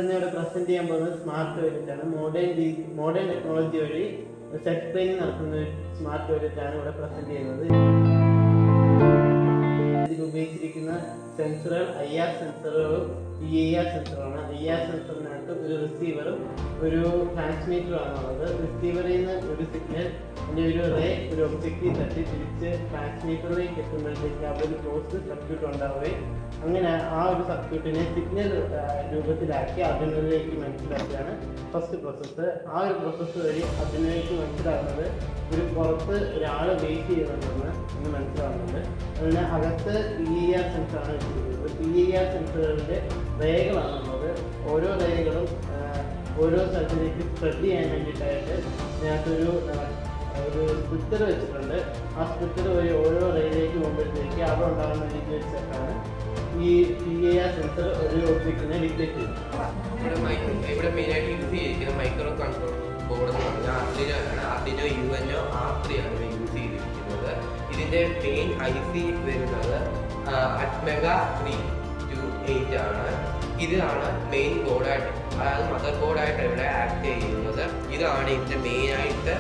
നമ്മളിന്ന് ഇവിടെ പ്രസന്റ് ചെയ്യാൻ പോകുന്നത് സ്മാർട്ട് ടോയ്ലറ്റാണ്. മോഡേൺ ടെക്നോളജി വഴി സെറ്റ് ട്രെയിനിങ് നടത്തുന്ന ഒരു സ്മാർട്ട് ടോയ്ലറ്റാണ് ഇവിടെ പ്രസന്റ് ചെയ്യുന്നത്. ഇതിൽ ഉപയോഗിച്ചിരിക്കുന്ന സെൻസറുകൾ IR സെൻസറുകളും PIR സെൻസറാണ്. IR സെൻസറിനകത്ത് ഒരു റിസീവറും ഒരു ട്രാൻസ്മീറ്ററുമാണ് ഉള്ളത്. റിസീവറിൽ നിന്ന് ഒരു സിഗ്നൽ ഒരു റേ ഒരു ഒബ്ജക്റ്റീവ് തട്ടി തിരിച്ച് ട്രാൻസ്മീറ്ററിലേക്ക് എത്തുമ്പോഴത്തേക്ക് അവിടെ ഒരു ക്ലോസ്ഡ് സർക്യൂട്ട് ഉണ്ടാവുകയും അങ്ങനെ ആ ഒരു സർക്യൂട്ടിനെ സിഗ്നൽ രൂപത്തിലാക്കി അതിനുള്ളിലേക്ക് മനസ്സിലാക്കിയാണ് ഫസ്റ്റ് പ്രോസസ്സ്. ആ ഒരു പ്രോസസ്സ് വഴി അതിലേക്ക് മനസ്സിലാകുന്നത് ഒരു പുറത്ത് ഒരാൾ വെയിറ്റ് ചെയ്യുന്നുണ്ടെന്ന് എന്ന് മനസ്സിലാകുന്നുണ്ട്. അതിന് അകത്ത് PIR സെൻസറാണ് വെച്ചിരിക്കുന്നത്. PIR സെൻസറുകളുടെ റേകളാണുള്ളത്. ഓരോ റേകളും ഓരോ സ്ഥലത്തിലേക്ക് സ്പ്രെഡ് ചെയ്യാൻ വേണ്ടിയിട്ടായിട്ട് ഇതിനകത്തൊരു സ്പ്ലിറ്റർ വെച്ചിട്ടുണ്ട്. ആ സ്പ്ലിറ്റർ വഴി ഓരോ റേയിലേക്ക് പോകുമ്പോഴത്തേക്ക് അവിടെ ഉണ്ടാകുന്ന രീതി വെച്ചിട്ടാണ് ഈ PIR സെൻസർ ഒരു ഒബ്ജക്റ്റിനെ ഡിറ്റക്ട് ചെയ്യുന്നത്. ഇവിടെ മെയിനായിട്ട് യൂസ് ചെയ്തിരിക്കുന്നത് മൈക്രോ കൺട്രോൾ ബോർഡ് എന്ന് പറഞ്ഞാൽ Arduino UNO R3 ആണ് യൂസ് ചെയ്തിരിക്കുന്നത്. ഇതിൻ്റെ മെയിൻ IC വരുന്നത് Atmega 328 ആണ്. ഇതാണ് മെയിൻ ബോർഡായിട്ട്, അതായത് മദർ ബോർഡായിട്ട് ഇവിടെ ആക്ട് ചെയ്യുന്നത്. ഇതാണ് ഇതിൻ്റെ മെയിനായിട്ട്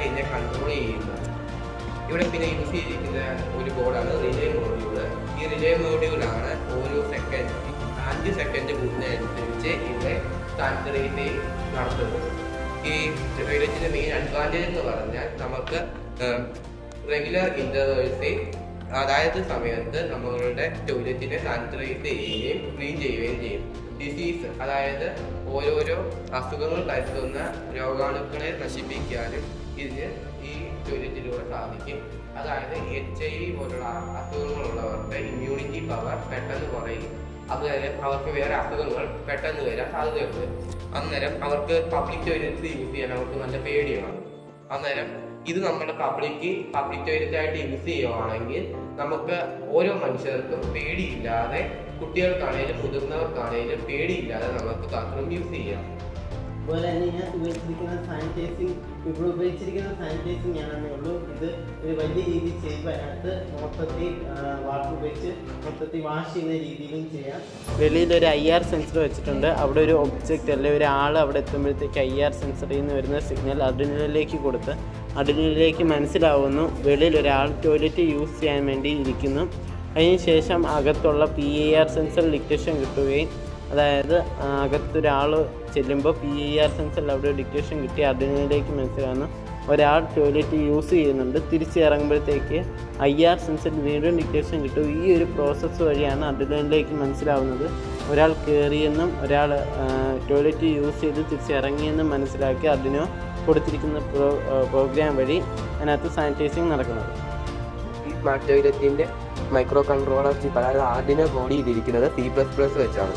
ഇതിനെ കൺട്രോൾ ചെയ്യുന്നത്. ഇവിടെ പിന്നെ യൂസ് ചെയ്തിരിക്കുന്ന ഒരു ബോർഡാണ് റിലേ മോഡ്യൂള്. ഈ റിലേ മോഡ്യൂളാണ് ഓരോ സെക്കൻഡ് 5 സെക്കൻഡ് കൂടുന്നതനുസരിച്ച് ഇവിടെ സ്റ്റാൻഡർഡൈസ് നടത്തുന്നത്. ഈ ടോയ്ലറ്റിൻ്റെ മെയിൻ അഡ്വാൻറ്റേജ് എന്ന് പറഞ്ഞാൽ നമുക്ക് റെഗുലർ ഇൻ്റർവെൽസിൽ അതായത് സമയത്ത് നമ്മളുടെ ടോയ്ലറ്റിനെ സാനിറ്റൈസ് ചെയ്യുകയും ക്ലീൻ ചെയ്യുകയും ചെയ്യും. ഡിസീസ് അതായത് ഓരോരോ അസുഖങ്ങൾ പരത്തുന്ന രോഗാണുക്കളെ നശിപ്പിക്കാനും ഇതിന് ഈ ടോയ്ലറ്റിലൂടെ സാധിക്കും. അതായത് HIV പോലുള്ള അസുഖങ്ങളുള്ളവർക്ക് ഇമ്മ്യൂണിറ്റി പവർ പെട്ടെന്ന് കുറയും. അതുവരെ അവർക്ക് വേറെ അസുഖങ്ങൾ പെട്ടെന്ന് വരാൻ സാധ്യതയുണ്ട്. അന്നേരം അവർക്ക് പബ്ലിക് ടോയ്ലറ്റ്സ് യൂസ് ചെയ്യാൻ അവർക്ക് നല്ല പേടിയാണ്. അന്നേരം ഇത് നമ്മുടെ പബ്ലിക് ടോയ്ലറ്റായിട്ട് യൂസ് ചെയ്യുകയാണെങ്കിൽ നമുക്ക് ഓരോ മനുഷ്യർക്കും പേടിയില്ലാതെ, കുട്ടികൾക്കാണേലും മുതിർന്നവർക്കാണേലും പേടിയില്ലാതെ നമുക്ക് ബാത്റൂം യൂസ് ചെയ്യാം. അതുപോലെ തന്നെ ഇതിനകത്ത് ഉപയോഗിച്ചിരിക്കുന്ന സാനിറ്റൈസിങ് ഞാനേ ഉള്ളൂ. ഇത് ഒരു വലിയ രീതിയിൽ ചെയ്യുമ്പോൾ അതിനകത്ത് മൊത്തത്തിൽ വാട്ടർ ഉപയോഗിച്ച് മൊത്തത്തിൽ വാഷ് ചെയ്യുന്ന രീതിയിലും ചെയ്യാം. വെളിയിലൊരു IR സെൻസർ വെച്ചിട്ടുണ്ട്. അവിടെ ഒരു ഒബ്ജക്റ്റ് അല്ലെങ്കിൽ ഒരാൾ അവിടെ എത്തുമ്പോഴത്തേക്ക് IR സെൻസറിൽ നിന്ന് വരുന്ന സിഗ്നൽ Arduinoയിലേക്ക് കൊടുത്ത് Arduinoയിലേക്ക് മനസ്സിലാവുന്നു വെളിയിൽ ഒരാൾ ടോയ്ലറ്റ് യൂസ് ചെയ്യാൻ വേണ്ടി ഇരിക്കുന്നു. അതിനുശേഷം അകത്തുള്ള PIR സെൻസർ ഡിറ്റക്ഷൻ കിട്ടുകയും, അതായത് അകത്തൊരാൾ ചെല്ലുമ്പോൾ PIR സെൻസറിൽ അവിടെ ഡിറ്റക്ഷൻ കിട്ടി Arduinoയിലേക്ക് മനസ്സിലാവുന്നു ഒരാൾ ടോയ്ലറ്റ് യൂസ് ചെയ്യുന്നുണ്ട്. തിരിച്ചിറങ്ങുമ്പോഴത്തേക്ക് IR സെൻസറിൽ വീണ്ടും ഡിറ്റക്ഷൻ കിട്ടും. ഈ ഒരു പ്രോസസ്സ് വഴിയാണ് Arduinoയിലേക്ക് മനസ്സിലാവുന്നത് ഒരാൾ കയറിയെന്നും ഒരാൾ ടോയ്ലറ്റ് യൂസ് ചെയ്ത് തിരിച്ചിറങ്ങിയെന്നും മനസ്സിലാക്കി Arduino കൊടുത്തിരിക്കുന്ന പ്രോഗ്രാം വഴി അതിനകത്ത് സാനിറ്റൈസിങ് നടക്കുന്നത്. ഈ സ്മാർട്ട് ടോയ്ലറ്റിൻ്റെ മൈക്രോ കൺട്രോളർ ചിപ്പ്, അതായത് Arduino കോഡ് ചെയ്തിരിക്കുന്നത് C++ വെച്ചാണ്.